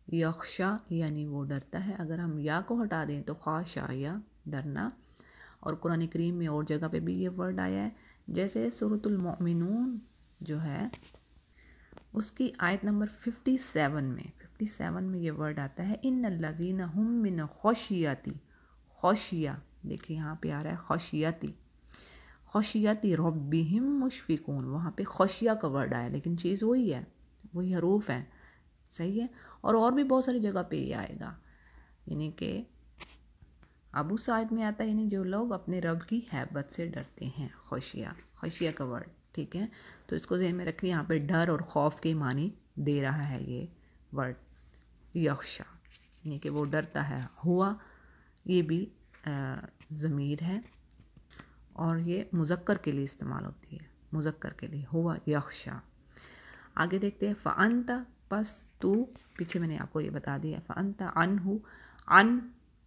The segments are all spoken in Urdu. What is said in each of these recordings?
یخشا یعنی وہ ڈرتا ہے، اگر ہم یا کو ہٹا دیں تو خاشع یا ڈرنا. اور قرآن کریم میں اور جگہ پہ بھی یہ ورڈ آیا ہے، جیسے سورۃ المؤمنون جو ہے اس کی آیت نمبر 57 میں یہ ورڈ آتا ہے ان الذین هم من خشیتی، خشیہ دیکھیں یہاں پہ آ رہا ہے خشیتی، خشیتی ربہم مشفقون، وہاں پہ خشیہ کا ورڈ آیا لیکن چیز وہی ہے، وہی حروف ہیں، صحیح ہے. اور بھی بہت ساری جگہ پہ یہ آئے گا، یعنی کہ ابو سعید میں آتا ہے یعنی جو لوگ اپنے رب کی ہیبت سے ڈرتے ہیں، خشیہ کا ورڈ. ٹھیک ہے، تو اس کو ذہن میں رکھیں، یہاں پہ ڈر اور خوف کے معنی دے رہا ہے یہ ورڈ یخشا، یعنی کہ وہ ڈرتا ہے. ہوا یہ بھی ضمیر ہے اور یہ مذکر کے لیے استعمال ہوتی ہے، مذکر کے لیے ہوا یخشا. آگے دیکھتے ہیں فانت، پس تو، پیچھے میں نے آپ کو یہ بتا دیا فانت عنہ، عن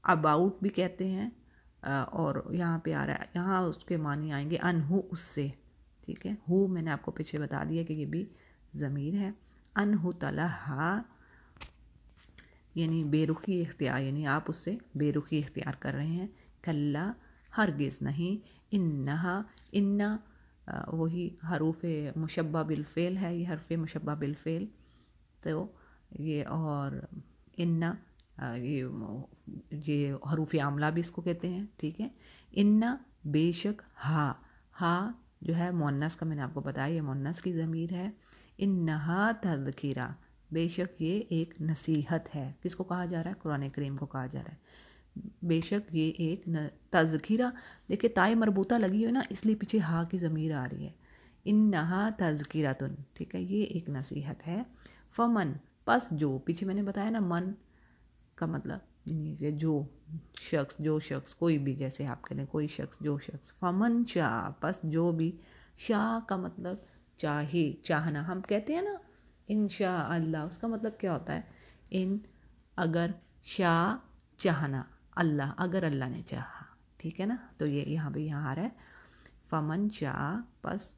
اباؤٹ بھی کہتے ہیں، اور یہاں پہ آ رہا ہے، یہاں اس کے معنی آئیں گے عنہ اس سے. ٹھیک ہے، ہو میں نے آپ کو پیچھے بتا دیا کہ یہ بھی ضمیر ہے. عنہ تلہا یعنی بے رخی اختیار، یعنی آپ اس سے بے رخی اختیار کر رہے ہیں. کلا ہرگز نہیں، انہا انا وہی حروف مشبہ بالفعل ہے، یہ حرف مشبہ بالفعل، تو یہ اور انا یہ حروف عاملہ بھی اس کو کہتے ہیں. ٹھیک ہے، انا بے شک، ہا جو ہے مؤنث کا میں نے آپ کو بتایا یہ مؤنث کی ضمیر ہے. انہا تذکرہ، بے شک یہ ایک نصیحت ہے. کس کو کہا جا رہا ہے؟ قرآن کریم کو کہا جا رہا ہے. بے شک یہ ایک تذکرہ، دیکھیں تائے مربوطہ لگی ہوئی نا، اس لیے پیچھے ہا کی ضمیر آ رہی ہے. انہا تذکرۃن، ٹھیک ہے، یہ ایک نصیحت ہے. فمن، پس جو، پیچھے میں نے بتایا نا من کا مطلب یعنی کہ جو شخص کوئی بھی، جیسے آپ کہہ لیں کوئی شخص، جو شخص. فمن شاء، پس جو بھی، شاء کا مطلب چاہے، چاہنا. ہم کہتے ہیں نا انشاء اللہ، اس کا مطلب کیا ہوتا ہے؟ ان اگر، شاء چاہنا، اللہ اگر اللہ نے چاہا. ٹھیک ہے نا، تو یہ یہاں بھی یہاں آ رہا ہے فمن شاء، پس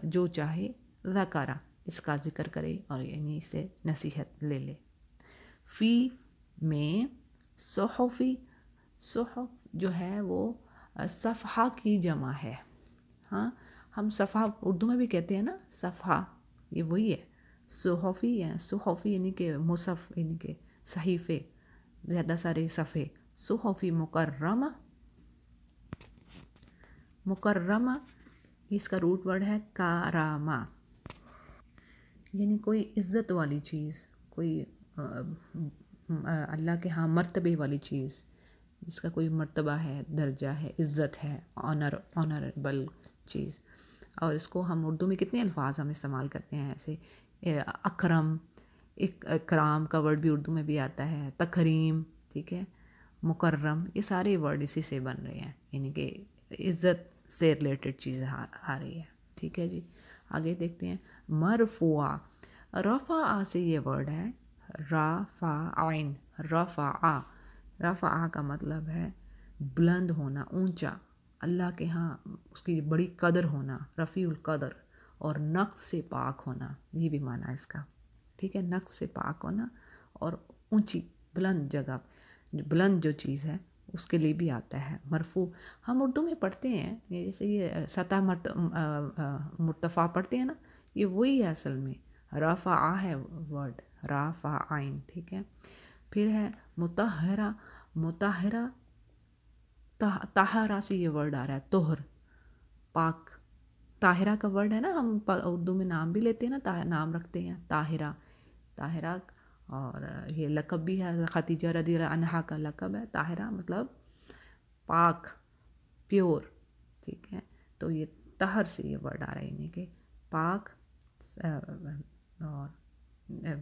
جو چاہے، ذکرہ اس کا ذکر کرے اور یعنی اسے نصیحت لے لے. فی میں، صحفی، صحف جو ہے وہ صفحہ کی جمع ہے. ہاں، ہم صفحہ اردو میں بھی کہتے ہیں نا صفحہ، یہ وہی ہے. صحفی یا صحفی یعنی کہ مصحف، یعنی کہ صحیفے، زیادہ سارے صفحے. صحفی مکرمہ، مکرمہ اس کا روٹ ورڈ ہے کارامہ، یعنی کوئی عزت والی چیز، کوئی اللہ کے ہاں مرتبے والی چیز، جس کا کوئی مرتبہ ہے، درجہ ہے، عزت ہے، آنریبل چیز. اور اس کو ہم اردو میں کتنے الفاظ ہم استعمال کرتے ہیں ایسے، اکرم، اکرام کا ورڈ بھی اردو میں بھی آتا ہے، تکریم. ٹھیک ہے، مکرم، یہ سارے ورڈ اسی سے بن رہے ہیں، یعنی کہ عزت سے ریلیٹڈ چیز آ رہی ہے. ٹھیک ہے جی، آگے دیکھتے ہیں. مرفوع، رفع سے یہ ورڈ ہے رافعین، رفع، رفع کا مطلب ہے بلند ہونا، اونچا، اللہ کے ہاں اس کی بڑی قدر ہونا، رفیع القدر، اور نقص سے پاک ہونا، یہ بھی معنی ہے اس کا. ٹھیک ہے، نقص سے پاک ہونا اور اونچی بلند جگہ، بلند جو چیز ہے اس کے لیے بھی آتا ہے مرفوع. ہم اردو میں پڑھتے ہیں جیسے یہ سطح مرتفع پڑھتے ہیں نا، یہ وہی ہے اصل میں، رفع ہے ورڈ، رافعین. ٹھیک ہے، پھر ہے مطہرہ، مطہرہ، طہرہ سے یہ ورڈ آ رہا ہے طہر، پاک. طاہرہ کا ورڈ ہے نا، ہم اردو میں نام بھی لیتے ہیں نا، نام رکھتے ہیں طاہرہ، طاہرہ. اور یہ لقب بھی ہے، خدیجہ رضی اللہ عنہا کا لقب ہے طاہرہ، مطلب پاک، پیور. ٹھیک ہے، تو یہ طہر سے یہ ورڈ آ رہا ہے، یعنی کہ پاک اور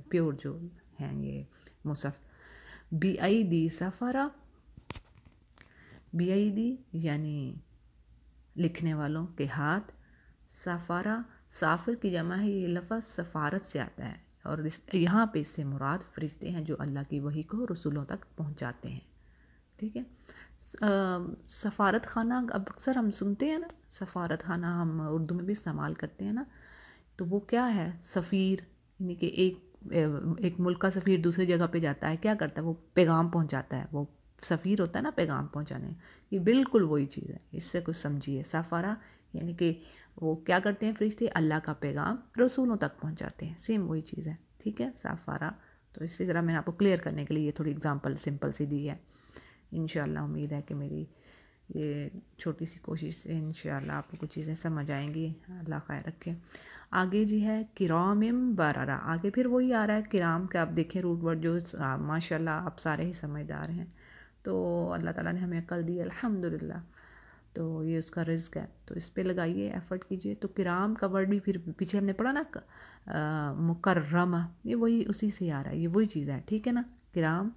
پیور جو ہیں یہ مصحف. بی ایدی سفرہ، بی ایدی یعنی لکھنے والوں کے ہاتھ، سفارہ، سافر کی جمع ہے، یہ لفظ سفارت سے آتا ہے، اور یہاں پہ اس سے مراد فرشتے ہیں جو اللہ کی وحی کو رسولوں تک پہنچاتے ہیں. ٹھیک ہے، سفارت خانہ اب اکثر ہم سنتے ہیں نا، سفارت خانہ ہم اردو میں بھی استعمال کرتے ہیں نا، تو وہ کیا ہے؟ سفیر، یعنی کہ ایک ایک ملک کا سفیر دوسری جگہ پہ جاتا ہے، کیا کرتا ہے؟ وہ پیغام پہنچاتا ہے، وہ سفیر ہوتا ہے نا پیغام پہنچانے، یہ بالکل وہی چیز ہے، اس سے کچھ سمجھیے۔ سفارہ یعنی کہ وہ کیا کرتے ہیں فرشتے؟ اللہ کا پیغام رسولوں تک پہنچاتے ہیں، سیم وہی چیز ہے، ٹھیک ہے، سفارہ۔ تو اسی طرح میں نے آپ کو کلیئر کرنے کے لیے یہ تھوڑی اگزامپل سمپل سی دی ہے۔ انشاءاللہ امید ہے کہ میری یہ چھوٹی سی کوشش سے انشاءاللہ آپ کو کچھ چیزیں سمجھ آئیں گی، اللہ خیر رکھے۔ آگے جی ہے کرام بررہ، آگے پھر وہی آ رہا ہے کرام کا، آپ دیکھیں روٹ ورڈ جو ماشاءاللہ آپ سارے ہی سمجھدار ہیں، تو اللہ تعالیٰ نے ہمیں عقل دی الحمدللہ، تو یہ اس کا رزق ہے، تو اس پہ لگائیے، ایفرٹ کیجئے۔ تو کرام کا ورڈ بھی پھر پیچھے ہم نے پڑھا نا مکرمہ، یہ وہی اسی سے آ رہا ہے، یہ وہی چیز ہے، ٹھیک ہے نا، کرام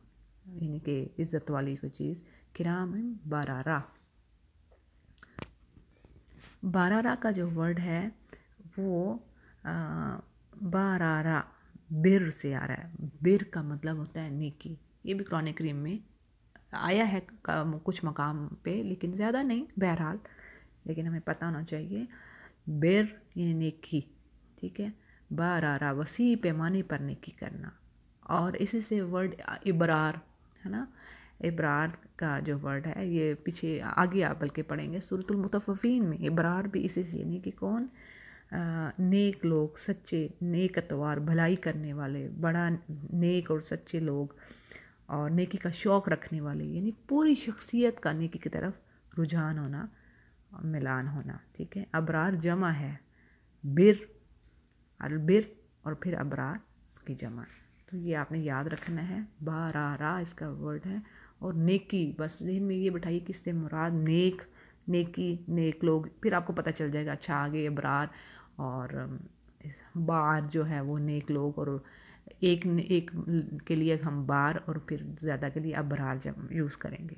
یعنی کہ عزت والی کوئی چیز، کرام بررہ۔ بررہ کا جو ورڈ ہے وہ بررہ بر سے آ رہا ہے، بر کا مطلب ہوتا ہے نیکی، یہ بھی قرآن کریم میں آیا ہے کچھ مقام پہ لیکن زیادہ نہیں، بہرحال لیکن ہمیں پتہ ہونا چاہیے۔ بر یعنی نیکی، ٹھیک ہے، بررہ وسیع پیمانے پر نیکی کرنا، اور اسی سے ورڈ ابرار ہے نا، ابرار کا جو ورڈ ہے یہ پیچھے آگے آپ بلکہ پڑھیں گے سورۃ المطففین میں، ابرار بھی اسی سے یعنی کہ کون؟ نیک لوگ، سچے، نیک اتوار، بھلائی کرنے والے، بڑا نیک اور سچے لوگ، اور نیکی کا شوق رکھنے والے، یعنی پوری شخصیت کا نیکی کی طرف رجحان ہونا، ملان ہونا، ٹھیک ہے۔ ابرار جمع ہے، بر، البر، اور پھر ابرار اس کی جمع، تو یہ آپ نے یاد رکھنا ہے، بررہ اس کا ورڈ ہے، اور نیکی بس ذہن میں یہ بٹھائیے کہ اس سے مراد نیک، نیکی، نیک لوگ، پھر آپ کو پتہ چل جائے گا، اچھا آگے ابرار اور بار جو ہے وہ نیک لوگ، اور ایک کے لیے ہم بار اور پھر زیادہ کے لیے ابرار جب یوز کریں گے،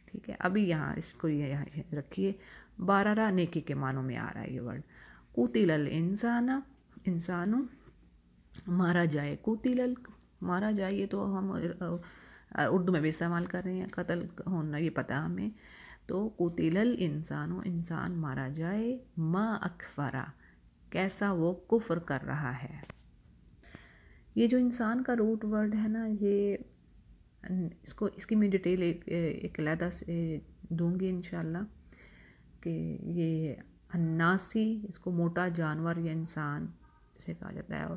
ٹھیک ہے۔ ابھی یہاں اس کو یہاں رکھیے، بررہ نیکی کے معنوں میں آ رہا ہے یہ ورڈ۔ قتل الانسان، انسانوں مارا جائے، قتل مارا جائے، یہ تو ہم اردو میں بھی استعمال کر رہے ہیں، قتل ہونا یہ پتہ ہمیں، تو قتل الانسان، انسان مارا جائے، ما اکفرہ، کیسا وہ کفر کر رہا ہے۔ یہ جو انسان کا روٹ ورڈ ہے نا، یہ اس کی میں ڈیٹیل ایک علیحدہ سے دوں گی انشاءاللہ، کہ یہ الناسی، اس کو موٹا جانور یا انسان اسے کہا جاتا ہے، اور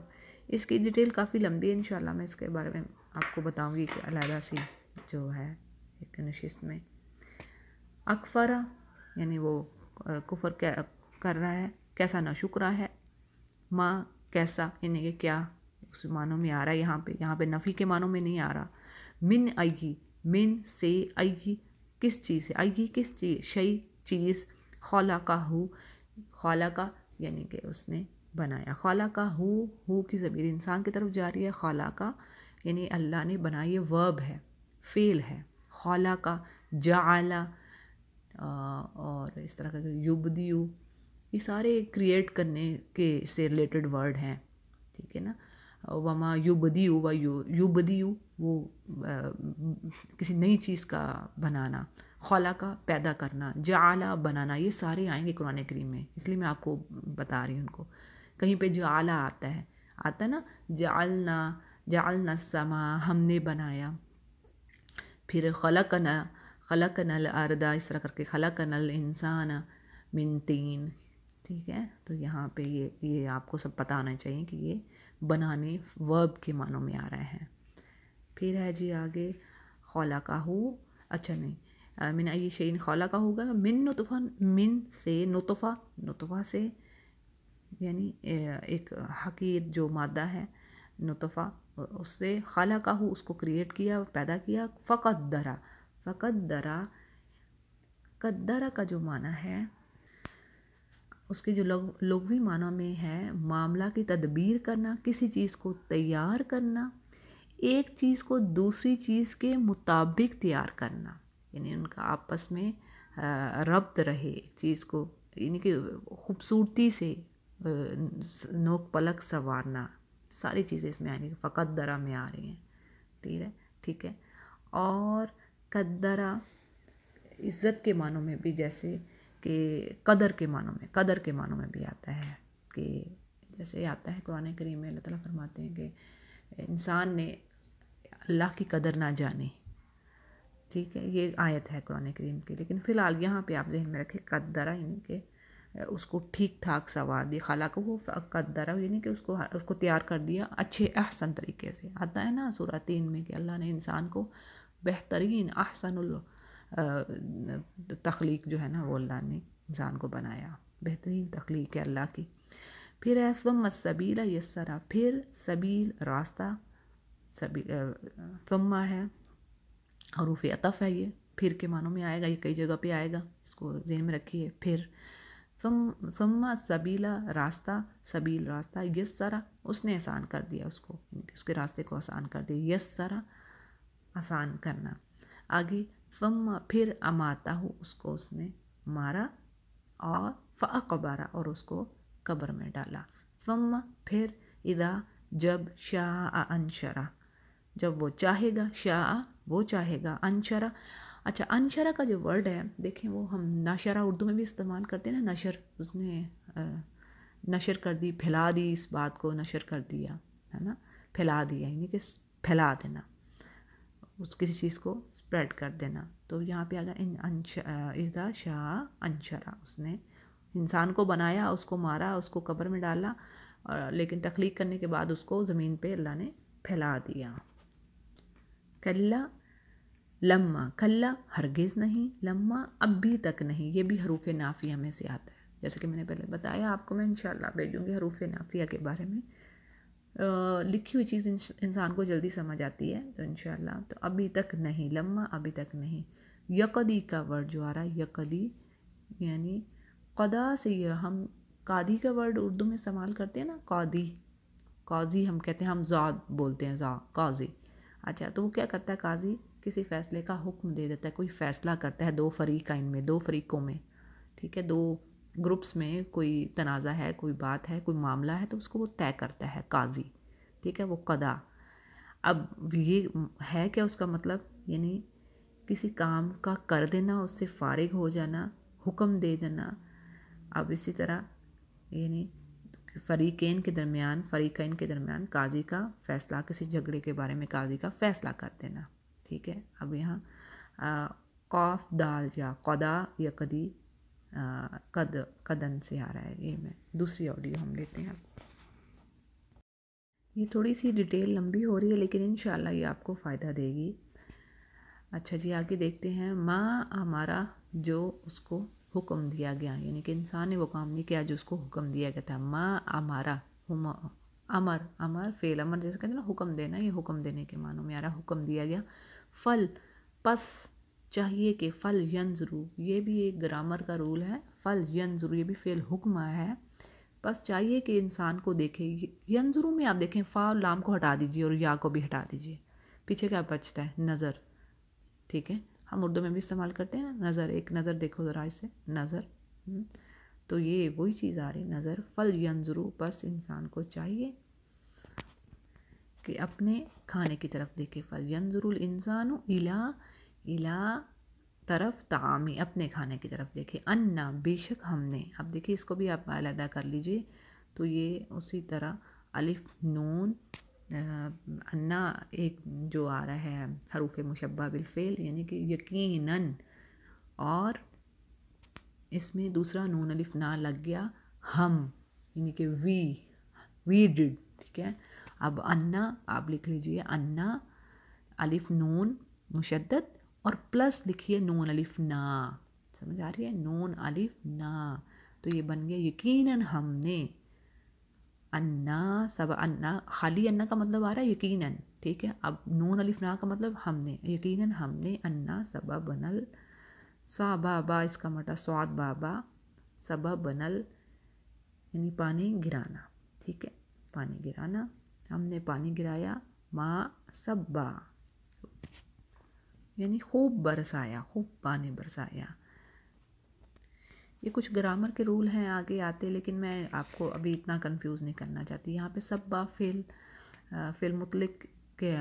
اس کی ڈیٹیل کافی لمبی ہے، انشاءاللہ میں اس کے بارے میں آپ کو بتاؤں گی کہ علیحدہ سی جو ہے ایک نشست میں۔ اکفرہ یعنی وہ کفر کر رہا ہے، کیسا ناشکرہ ہے، ماں کیسا یعنی کہ کیا، اس معنوں میں آ رہا ہے، یہاں پہ نفی کے معنوں میں نہیں آ رہا۔ من ایہی، من سے، ایہی کس چیز سے، ایہی کس چیز، شئی چیز، خلقہ، خلقہ یعنی کہ اس نے بنایا، خلقہ ہو کی ضمیر انسان کی طرف جاری ہے، خلقہ یعنی اللہ نے بنایا، یہ ورب ہے، فعل ہے، خلقہ، جعل، اور اس طرح کا یبدیو، یہ سارے کریٹ کرنے کے سے ریلیٹڈ ورڈ ہیں، ٹھیک ہے نا۔ وما یبدیو و یبدیو وہ کسی نئی چیز کا بنانا، خلقہ پیدا کرنا، جعل بنانا، یہ سارے آئیں گے قرآن کریم میں، اس لیے میں آپ کو بتا رہی ہوں ان کو۔ کہیں پہ جعل آتا ہے نا، جعلنا السماء، ہم نے بنایا، پھر خلقنا الارض، اس طرح کر کے خلقنا الانسان من طین، ٹھیک ہے۔ تو یہاں پہ یہ آپ کو سب پتہ آنا چاہیے کہ یہ بنانے ورب کے معنوں میں آ رہے ہیں۔ پھر ہے جی آگے خلقہ، اچھا نہیں، من ای شیء خلقہ ہوگا، من نطفہ، من سے، نطفہ سے یعنی ایک حقیر جو مادہ ہے نطفہ، اس سے خلقہ، اس کو کریٹ کیا، پیدا کیا، فقدرہ، قدرہ کا جو معنی ہے اس کے جو لغوی معنی میں ہے معاملہ کی تدبیر کرنا، کسی چیز کو تیار کرنا، ایک چیز کو دوسری چیز کے مطابق تیار کرنا، یعنی ان کا آپس میں ربط رہے چیز کو، یعنی کہ خوبصورتی سے نوک پلک سنوارنا، ساری چیزیں اس میں آئیں گی، فقدرہ میں آ رہی ہیں، ٹھیک ہے۔ اور قدرہ عزت کے معنوں میں بھی، جیسے کہ قدر کے معنوں میں بھی آتا ہے، کہ جیسے آتا ہے قرآن کریم میں اللہ تعالیٰ فرماتے ہیں کہ انسان نے اللہ کی قدر نہ جانے، ٹھیک ہے، یہ آیت ہے قرآن کریم کی، لیکن فی الحال یہاں پہ آپ ذہن میں رکھیں قدرہ یعنی کہ اس کو ٹھیک ٹھاک سوار دیا، خالق وہ قدرہ یعنی کہ اس کو تیار کر دیا اچھے احسن طریقے سے. آتا ہے نا سورہ 3 میں کہ اللہ نے انسان کو بہترین احسن تخلیق جو ہے نا وہ اللہ نے انسان کو بنایا، بہترین تخلیق ہے اللہ کی. پھر ہے ثم السبیل یسرا، پھر سبیل راستہ، ثم ہے حروف عطف ہے، یہ پھر کے معنوں میں آئے گا، یہ کئی جگہ پہ آئے گا، اس کو ذہن میں رکھیے. پھر ثم سبیلا راستہ، سبیل راستہ، یسرا اس نے آسان کر دیا اس کو، یعنی کہ اس کے راستے کو آسان کر دیا، یسرا آسان کرنا. آگے ثم پھر اماتہ اس کو اس نے مارا، اور فاقبرہ اور اس کو قبر میں ڈالا. ثم پھر اذا جب شاء انشرہ جب وہ چاہے گا، شاء وہ چاہے گا، انشرہ. اچھا انشرہ کا جو ورڈ ہے دیکھیں وہ ہم نشرہ اردو میں بھی استعمال کرتے ہیں نا، نشر، اس نے نشر کر دی، پھیلا دی اس بات کو، نشر کر دیا ہے نا، پھیلا دیا یعنی کہ پھیلا دینا، اس کسی چیز کو اسپریڈ کر دینا. تو یہاں پہ آگا اذا شاء انشرہ، اس نے انسان کو بنایا، اس کو مارا، اس کو قبر میں ڈالا، لیکن تخلیق کرنے کے بعد اس کو زمین پہ اللہ نے پھیلا دیا. کلا لما، کلا ہرگز نہیں، لما اب بھی تک نہیں، یہ بھی حروف نافیہ میں سے آتا ہے، جیسے کہ میں نے پہلے بتایا آپ کو، میں انشاءاللہ بھیجوں گی حروف نافیہ کے بارے میں. لکھی ہوئی چیز انسان کو جلدی سمجھ آتی ہے تو انشاءاللہ. تو ابھی تک نہیں، لما ابھی تک نہیں. یقدی کا ورڈ جو آ رہا ہے، یقدی یعنی قدا سے، یہ ہم قاضی کا ورڈ اردو میں استعمال کرتے ہیں نا، قاضی، قاضی ہم کہتے ہیں، ہم زاد بولتے ہیں، قاضی. اچھا تو وہ کیا کرتا ہے قاضی؟ کسی فیصلے کا حکم دے دیتا ہے، کوئی فیصلہ کرتا ہے دو فریقین میں، دو فریقوں میں، ٹھیک ہے، دو گروپس میں کوئی تنازع ہے، کوئی بات ہے، کوئی معاملہ ہے، تو اس کو وہ طے کرتا ہے قاضی، ٹھیک ہے، وہ قضا. اب یہ ہے کہ اس کا مطلب یعنی کسی کام کا کر دینا، اس سے فارغ ہو جانا، حکم دے دینا. اب اسی طرح یعنی فریقین کے درمیان قاضی کا فیصلہ، کسی جھگڑے کے بارے میں قاضی کا فیصلہ کر دینا، ٹھیک ہے. اب یہاں قاف دال جا، قدا یا قدی، قدن سے آ رہا ہے. یہ میں دوسری آڈیو ہم لیتے ہیں. یہ تھوڑی سی ڈیٹیل لمبی ہو رہی ہے لیکن انشاءاللہ یہ آپ کو فائدہ دے گی. اچھا جی آگے دیکھتے ہیں. ما ہمارا جو اس کو حکم دیا گیا، یعنی کہ انسان نے وہ کام نہیں کیا جو اس کو حکم دیا گیا تھا. ما ہمارا، امر فعل امر جیسے کہتے ہیں نا حکم دینا، یہ حکم دینے کے معنوں میں آ رہا، حکم دیا گیا. فل پس چاہیے کہ، فل ینظرو یہ بھی ایک گرامر کا رول ہے، فل ینظرو یہ بھی فعل حکم ہے، بس چاہیے کہ انسان کو دیکھے. ینظرو میں آپ دیکھیں فا اور لام کو ہٹا دیجئے اور یا کو بھی ہٹا دیجئے، پیچھے کیا بچتا ہے؟ نظر، ٹھیک ہے، ہم اردو میں بھی استعمال کرتے ہیں نظر، ایک نظر دیکھو ذرا اسے، نظر. تو یہ وہی چیز آ رہی، نظر. فل ینظرو بس انسان کو چاہیے کہ اپنے کھانے کی طرف دیکھے. فل ینظر الانسان الی طرف طعامی، اپنے کھانے کی طرف دیکھے. انا بے شک ہم نے، اب دیکھیے اس کو بھی آپ علیحدہ کر لیجئے تو یہ اسی طرح الف نون، انا ایک جو آ رہا ہے حروف مشبہ بالفعل یعنی کہ یقیناً، اور اس میں دوسرا نون الف نہ لگ گیا، ہم یعنی کہ وی ڈڈ، ٹھیک ہے. اب انا آپ لکھ لیجئے، انا الف نون مشدد اور پلس لکھیے نون الف نا، سمجھ آ رہی ہے؟ نون الف نا، تو یہ بن گیا یقیناً ہم نے. انا سب، انا خالی انا کا مطلب آ رہا ہے یقیناً، ٹھیک ہے. اب نون الف نا کا مطلب ہم نے، یقیناً ہم نے. انا سبب بنل سا با اس کا مٹا سواد بابا، سبب بنل یعنی پانی گرانا، ٹھیک ہے، پانی گرانا، ہم نے پانی گرایا. ما سبا یعنی خوب برسایا، خوب پانی برسایا. یہ کچھ گرامر کے رول ہیں آگے آتے، لیکن میں آپ کو ابھی اتنا کنفیوز نہیں کرنا چاہتی. یہاں پہ سبا فعل مطلق کے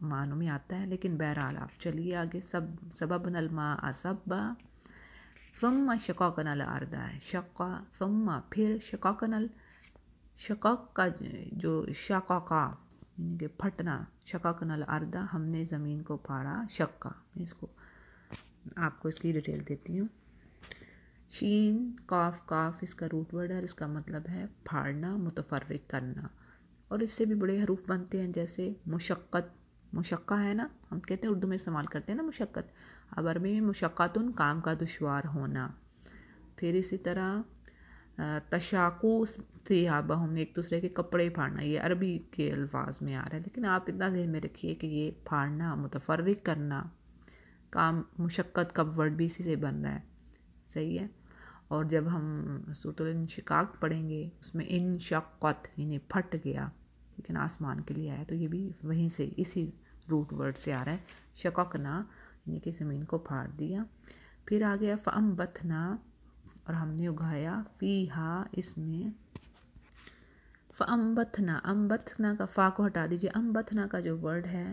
معنوں میں آتا ہے، لیکن بہرحال آپ چلیے آگے. سبب الماء سبا، ثم شققنا الارض ہے، شقا، ثم پھر شققنا، شقق کا جو شققا یعنی کہ پھٹنا، شققنا الارض ہم نے زمین کو پھاڑا، شقہ، اس کو آپ کو اس کی ڈیٹیل دیتی ہوں. شین کاف، کاف اس کا روٹ ورڈ ہے اور اس کا مطلب ہے پھاڑنا، متفرق کرنا. اور اس سے بھی بڑے حروف بنتے ہیں جیسے مشقت، مشقہ ہے نا، ہم کہتے ہیں اردو میں استعمال کرتے ہیں نا مشقت، اب عربی میں مشقتن کام کا دشوار ہونا. پھر اسی طرح تشاقو ثیابہم، ایک دوسرے کے کپڑے پھاڑنا، یہ عربی کے الفاظ میں آ رہا ہے، لیکن آپ اتنا ذہن میں رکھیے کہ یہ پھاڑنا، متفرق کرنا، کام، مشقت کا ورڈ بھی اسی سے بن رہا ہے. صحیح ہے. اور جب ہم سورۃ الانشقاق پڑھیں گے اس میں انشقت یعنی پھٹ گیا، لیکن آسمان کے لیے آیا، تو یہ بھی وہیں سے اسی روٹ ورڈ سے آ رہا ہے، شققنا یعنی کہ زمین کو پھاڑ دیا. پھر آ گیا فانبتنا، اور ہم نے اگایا، فیہا اس میں، فانبتنا، انبتنا کا فا کو ہٹا دیجیے، انبتنا کا جو ورڈ ہے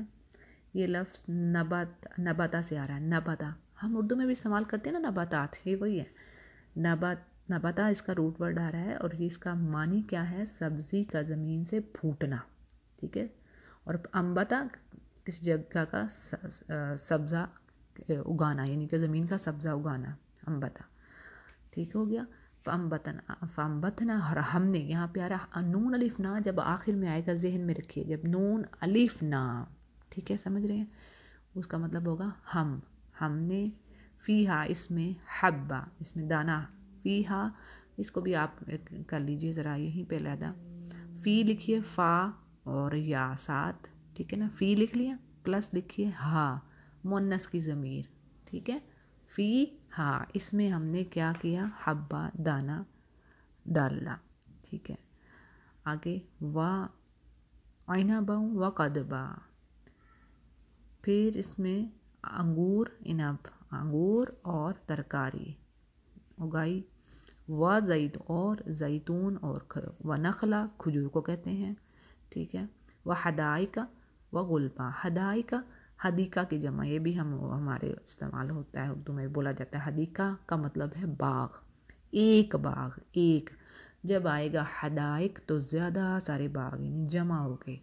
یہ لفظ نبات، نباتا سے آ رہا ہے، نباتا، ہم اردو میں بھی استعمال کرتے ہیں نا نباتات، یہ وہی ہے نبات، نباتا اس کا روٹ ورڈ آ رہا ہے اور یہ اس کا معنی کیا ہے، سبزی کا زمین سے پھوٹنا. ٹھیک ہے. اور انبتا کس جگہ کا سبزہ اگانا، یعنی کہ زمین کا سبزہ اگانا، انبتا. ٹھیک ہو گیا. فانبتنا، اور ہم نے، یہاں پہ آ رہا نون الف نا، جب آخر میں آئے گا ذہن میں رکھیے، جب نون الف نا، ٹھیک ہے، سمجھ رہے ہیں، اس کا مطلب ہوگا ہم نے، فیہا اس میں، حبہ اس میں دانہ، فیہا اس کو بھی آپ کر لیجئے ذرا یہیں پہ علیحدہ، فی لکھیے فا اور یا ساتھ، ٹھیک ہے نا، فی لکھ لیا پلس لکھیے ہا، مؤنث کی ضمیر. ٹھیک ہے. فی ہا اس میں ہم نے کیا کیا، حبہ دانہ ڈالنا. ٹھیک ہے. آگے عنبا وقدبا، پھر اس میں انگور، عنب انگور اور ترکاری اگائی، زید اور زیتون اور نخلا کھجور کو کہتے ہیں. ٹھیک ہے. حدائق غلبا، حدائق حدیقہ کی جمع، یہ بھی ہمارے استعمال ہوتا ہے، اردو میں بولا جاتا ہے. حدیقہ کا مطلب ہے باغ، ایک باغ، ایک، جب آئے گا حدائق تو زیادہ سارے باغ یعنی جمع ہو گئے.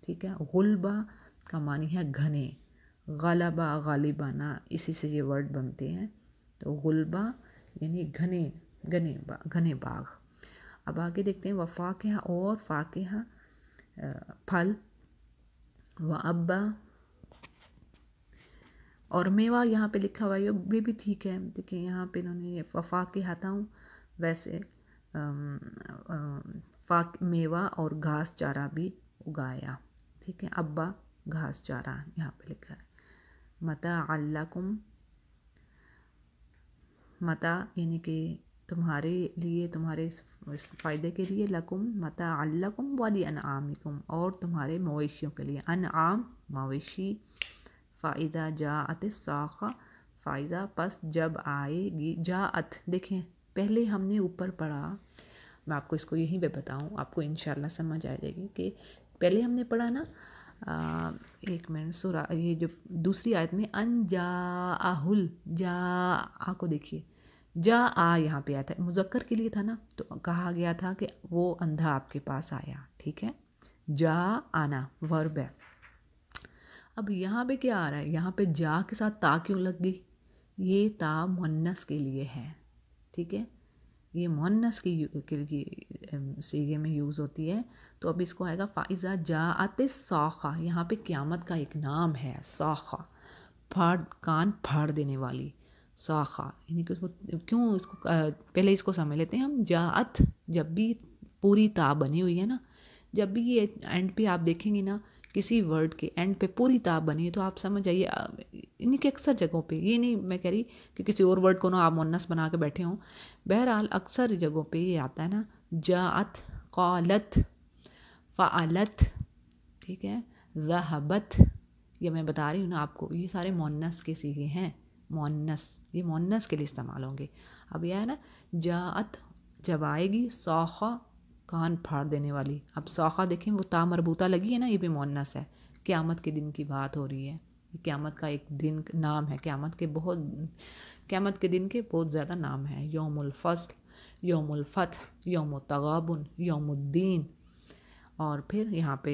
ٹھیک ہے. غلبہ کا معنی ہے گھنے، غلبہ غالبانہ، اسی سے یہ ورڈ بنتے ہیں. تو غلبہ یعنی گھنے باغ. اب آگے دیکھتے ہیں، وفاکہہ اور فاکہہ پھل، وابا اور میوہ یہاں پہ لکھا ہوا ہے، یہ بھی ٹھیک ہے. دیکھیں یہاں پہ انہوں نے وفاکہہ ہٹا ہوں، ویسے میوہ اور گھاس چارہ بھی اگایا. ٹھیک ہے. ابا گھاس چارہ یہاں پہ لکھا ہے. متاع لکم، متاع یعنی کہ تمہارے لیے، تمہارے فائدے کے لیے، لکم متاع لکم ولانعامکم، اور تمہارے مویشیوں کے لیے، انعام مویشی. فاذا جاءت الصاخہ، فائزہ پس جب آئے گی، جاءت دیکھیں پہلے ہم نے اوپر پڑھا، میں آپ کو اس کو یہیں پہ بتاؤں، آپ کو انشاءاللہ سمجھ آ جائے گی کہ پہلے ہم نے پڑھا نا، ایک منٹ، سورہ یہ جو دوسری آیت میں، ان جاءہل، جاء کو دیکھیے، جاء یہاں پہ آیا تھا، مذکر کے لیے تھا نا، تو کہا گیا تھا کہ وہ اندھا آپ کے پاس آیا. ٹھیک ہے. جاء آنا ورب ہے. اب یہاں پہ کیا آ رہا ہے، یہاں پہ جا کے ساتھ تا کیوں لگ گئی، یہ تا مؤنث کے لیے ہے. ٹھیک ہے. یہ مؤنث کے لیے صیغے میں یوز ہوتی ہے. تو اب اس کو آئے گا فائزہ جاءت الصاخہ، یہاں پہ قیامت کا ایک نام ہے صاخہ، کان پھاڑ دینے والی، صاخہ یعنی کہ اس کو کیوں، اس کو پہلے اس کو سمجھ لیتے ہیں ہم. جاءت جب بھی پوری تا بنی ہوئی ہے نا، جب بھی یہ اینڈ پہ آپ دیکھیں گے نا کسی ورڈ کے اینڈ پہ پوری تا بنی ہے، تو آپ سمجھ جائیے، یعنی کہ اکثر جگہوں پہ، یہ نہیں میں کہہ رہی کہ کسی اور ورڈ کو نا آپ مؤنث بنا کے بیٹھے ہوں، بہرحال اکثر جگہوں پہ یہ آتا ہے نا، جاءت، قالت، فعلت. ٹھیک ہے. ذہبت، یہ میں بتا رہی ہوں نا آپ کو، یہ سارے مؤنث کے صیغے ہیں، مؤنث، یہ مؤنث کے لیے استعمال ہوں گے. اب یہ ہے نا، جاءت جب آئے گی، صاخہ کان پھاڑ دینے والی. اب صاخہ دیکھیں وہ تا مربوطہ لگی ہے نا، یہ بھی مؤنث ہے، قیامت کے دن کی بات ہو رہی ہے، قیامت کا ایک دن نام ہے، قیامت کے دن کے بہت زیادہ نام ہیں، یوم الفصل، یوم الفتح، یوم التغابن، یوم الدین. اور پھر یہاں پہ